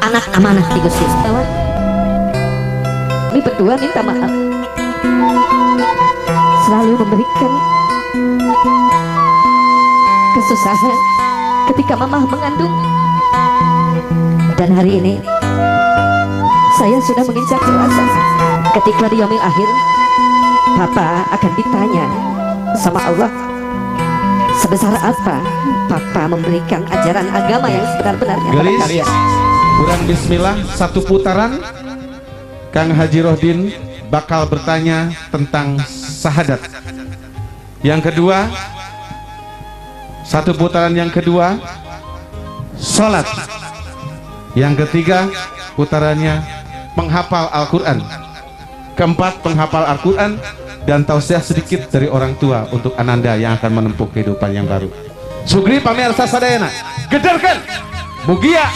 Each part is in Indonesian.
anak amanah di Gusti Allah. Kami berdua minta maaf selalu memberikan kesusahan ketika mama mengandung, dan hari ini saya sudah menginjak dewasa. Ketika di yaumil akhir Papa akan ditanya sama Allah, sebesar apa Papa memberikan ajaran agama yang sebenar-benarnya. Gelis, kurang bismillah, satu putaran Kang Haji Rohdin bakal bertanya tentang syahadat. Yang kedua, satu putaran yang kedua sholat. Yang ketiga putarannya penghafal Al-Quran. Keempat penghafal Al-Quran dan tausiah sedikit dari orang tua untuk Ananda yang akan menempuh kehidupan yang baru. Sugri pamirsa sadayana gederkan mugia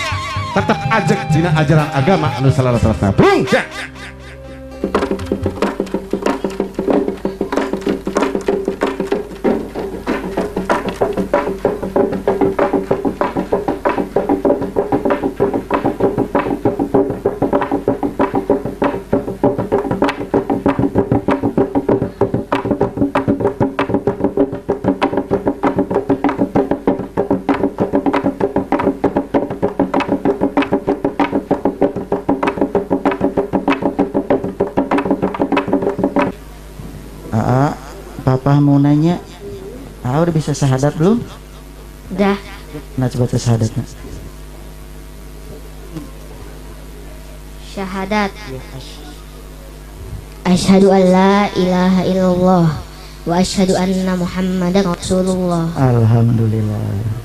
tetap ajak dina ajaran agama anu salaratatna. Brung Papa mau nanya, udah bisa syahadat belum? Udah. Nah, coba tuh syahadatnya. Syahadat. Asyhadu an la ilaha illallah wa asyhadu anna Muhammadan Rasulullah. Alhamdulillah.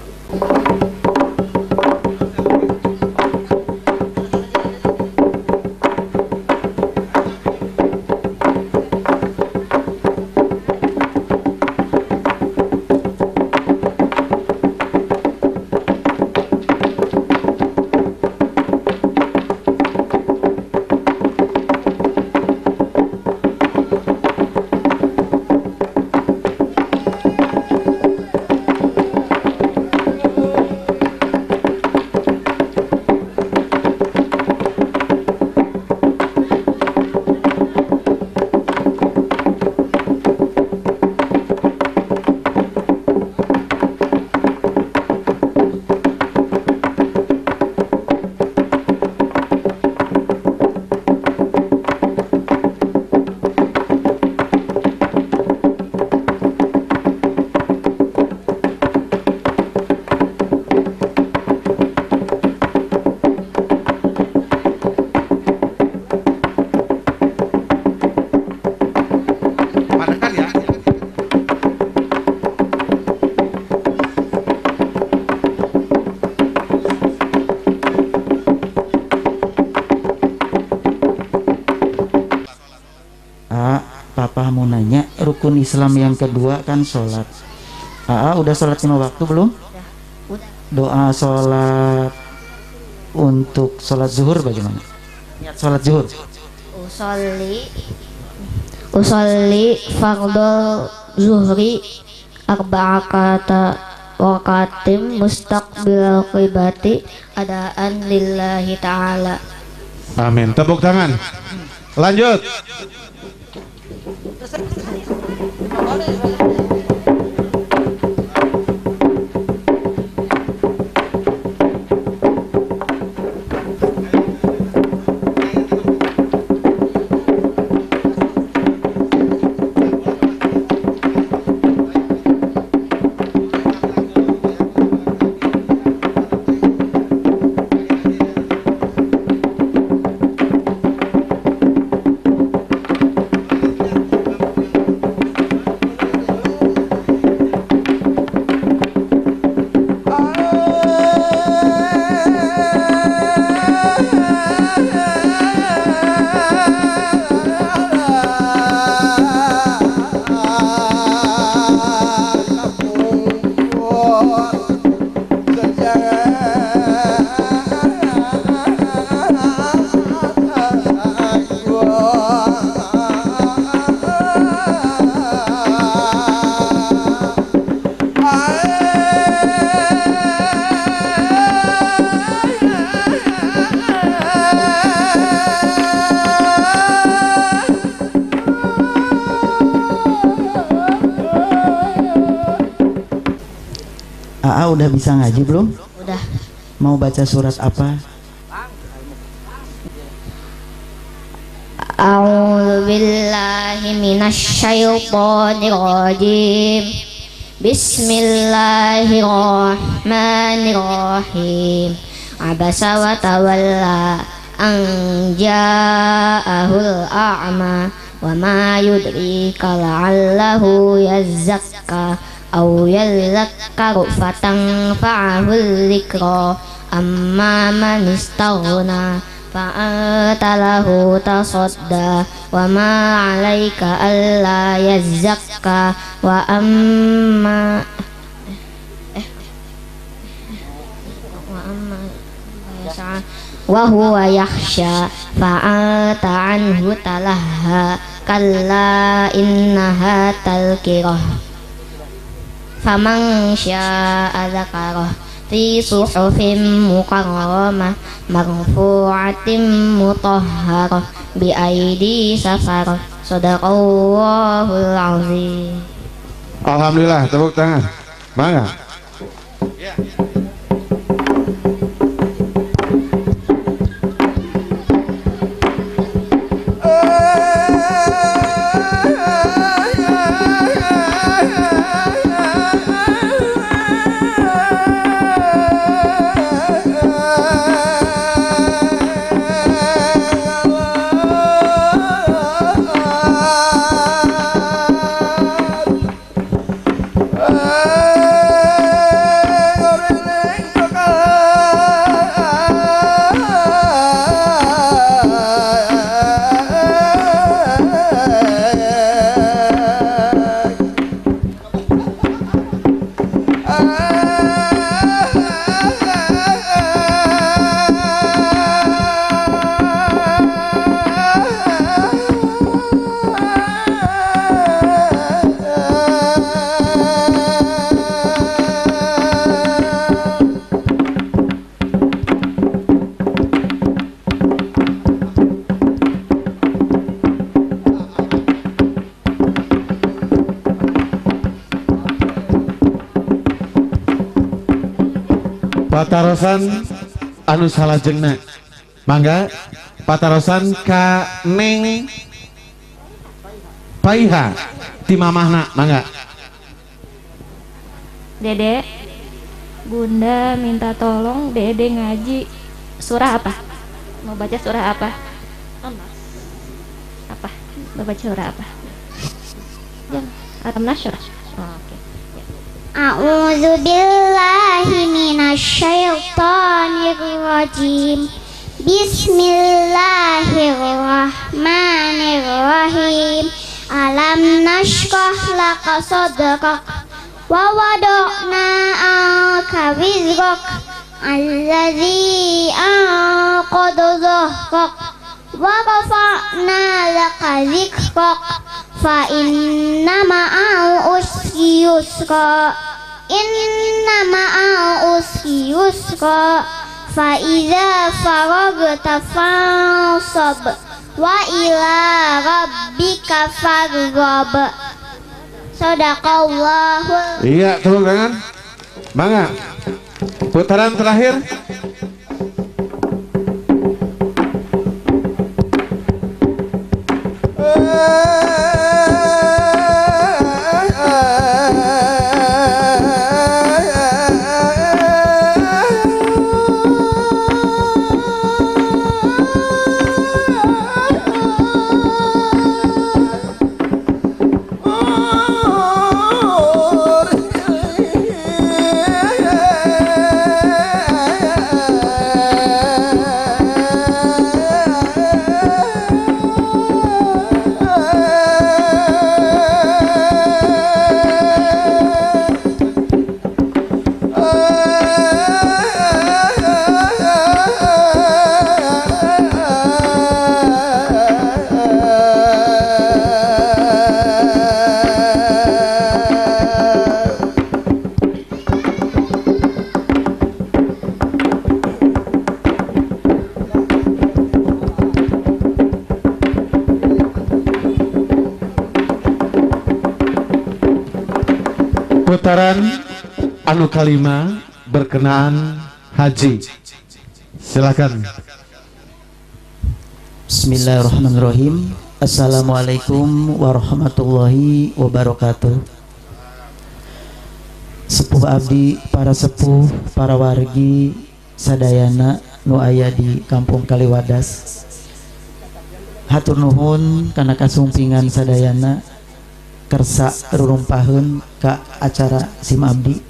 Papa mau nanya, rukun Islam yang kedua kan sholat. Udah sholat 5 waktu belum? Udah. Doa sholat untuk sholat zuhur bagaimana? Niat sholat zuhur. Usolli fardhu zuhri arba'ata waqatim mustaqbil qibati adaan lillahi ta'ala. amin. Tepuk tangan. Lanjut. Aa udah bisa ngaji belum? Udah. Mau baca surat apa? A'udzu billahi minasy syaithanir rajim. Bismillahirrahmanirrahim. Abasa wa tawalla an ja'ahul a'ma wa ma yudrika la'allahu yazzakka aw yadhakkaru fatanfa'ahul dzikra amma man istaghna fa'anta lahu tasadda wa ma 'alaika alla yazzakka wa amma wa huwa yakhsha fa'anta 'anhu talaha kalla innaha talqirah faman syaa dzakarah fi suhufin mukarramah marfu'atin mutahharah bi aidi safarah. Shadaqallahul azim. Alhamdulillah, tepuk tangan. Bangga. Patarosan anu salajengna mangga patarosan ka Neng Paiha ti mamahna mangga. Dede, Bunda minta tolong Dede ngaji surah apa? Mau baca surah apa? Apa? Mau baca surah apa? Al-Nasr. Oh, oke. A'udzu billahi minasy syaithanir rajim. Bismillahirrahmanirrahim. Alam nashrah laka sadrak wa wada'na anka wizrak alladzi anqadha dhahrak wa rafa'na laka dzikrak fa inna ma'al usri yusra inna ma'al usri yusra fa idza faragta fansab wa ila rabbika farghab. Shadaqallahu. Iya, tepuk tangan. Bangga. Putaran terakhir. Putaran anu kalima berkenaan haji. Silakan. Bismillahirrahmanirrahim. Assalamualaikum warahmatullahi wabarakatuh. Sepuh abdi, para sepuh, para wargi sadayana nu aya di Kampung Kaliwadas, hatur nuhun kana kasumpingan sadayana kersa rurumpaheun ka acara sim abdi.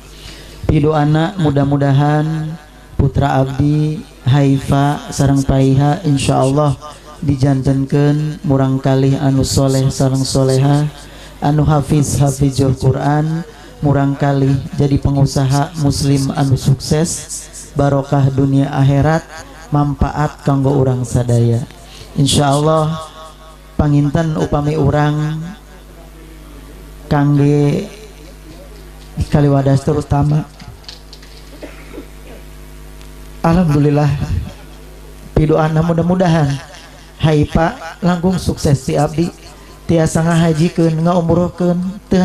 Pidoana mudah-mudahan putra abdi Haifa sareng Paiha insyaallah dijantenkeun murang kalih anu soleh sareng soleha, anu hafizul Quran, murang kalih jadi pengusaha muslim anu sukses, barokah dunia akhirat, manfaat kanggo urang sadaya insyaallah. Panginten upami urang kangge di Kaliwadas terutama, alhamdulillah pidoana mudah-mudahan Haifa langkung sukses si abdi, tiasa ngahajikeun ngaumrohkeun teu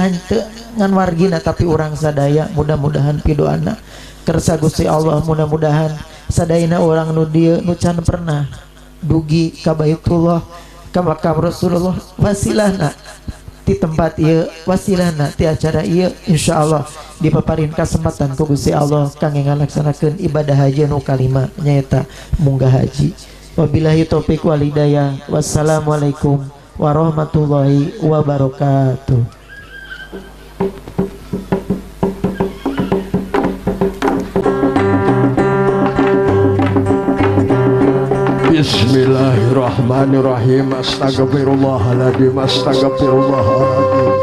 ngan wargina tapi urang sadaya. Mudah-mudahan pidoana kersa Gusti Allah, mudah-mudahan sadayana urang nu dieu nu can pernah dugi ka Baitullah, ka makam Rasulullah, wasilahna di tempat ieu, wasilahna ti acara ieu insyaallah dipaparin kesempatan ku Gusti Allah kangge ngalaksanakeun ibadah haji nu kalima nyaeta munggah haji. Wabillahi taufik wal hidayah. Wassalamualaikum warahmatullahi wabarakatuh. Bismillahirrahmanirrahim. Astagfirullahaladzim, astagfirullahaladzim.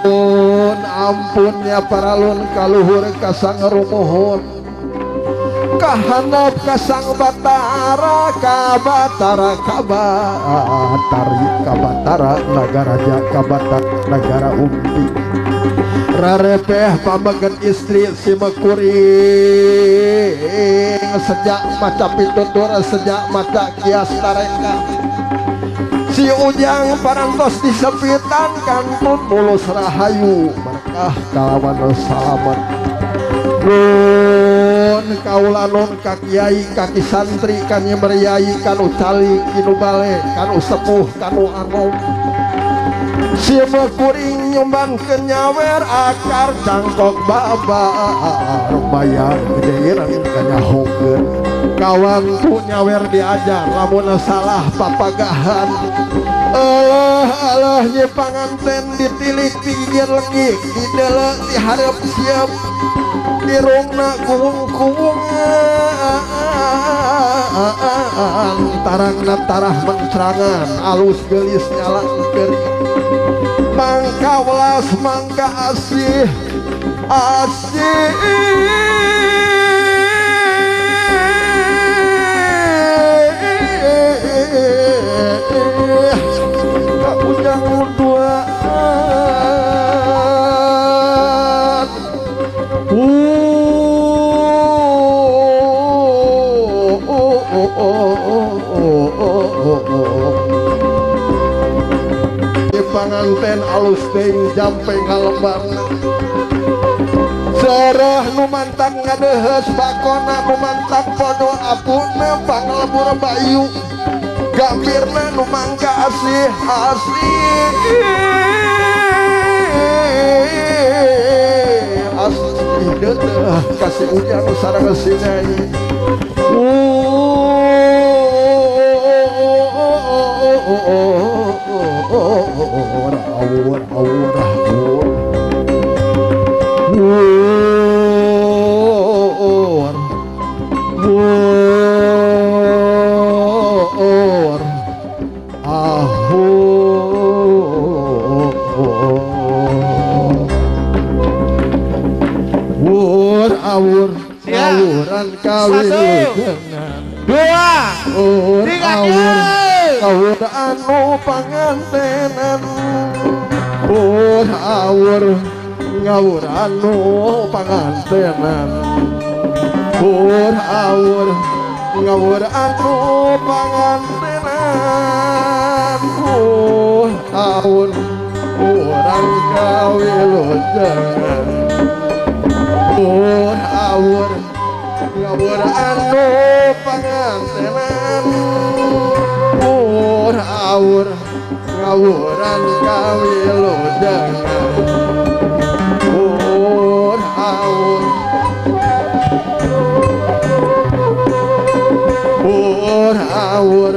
Pun ampunnya paralun kaluhur kasang rumuhun kahanap kasang batara kabatara negara kabatar negara umpi rarepeh pamagan istri si mekuring sejak maca pitutur sejak maca kias tareka si ujang parantos disepitan kantun mulus rahayu berkah kalawan salamat. Nun kaulanon kakiai kaki santri kanya beryai kanu cali kinu bale kanu sepuh kanu anom si mekuring nyumbang kenyawer akar cangkok babar bayar gedean kanya hokeun kawan tu nyawer diajar lamun salah papagahan Allah nya panganten ditilik pinggir lengik didelek diharap siap irungna kuwung-kuwung tarangna tarah mencrangan alus gelis nyalangkeun mangka welas mangka asih ujang duaan di panganten alus ting jampe ngalembar serah nu mantang ngadehes bakona nu mantang podo apuna panglebur bayu gambirna nu mangga asih deudeuh kasih ujang sareng sinai awuran kawilujengan dua awur anu pangantenan awur ngawur anu pangantenan awur ngawur anu pangantenan awur orang kawilujengan awur ngawur anu pangantenan awur ngawuran kawilujengan awur awur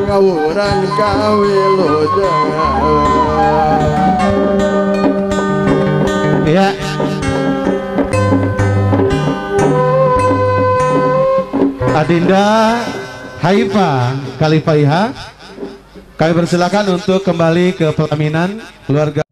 ngawuran kawilujengan. Ya. Adinda Haifa Kalifaiha, kami persilakan untuk kembali ke pelaminan keluarga.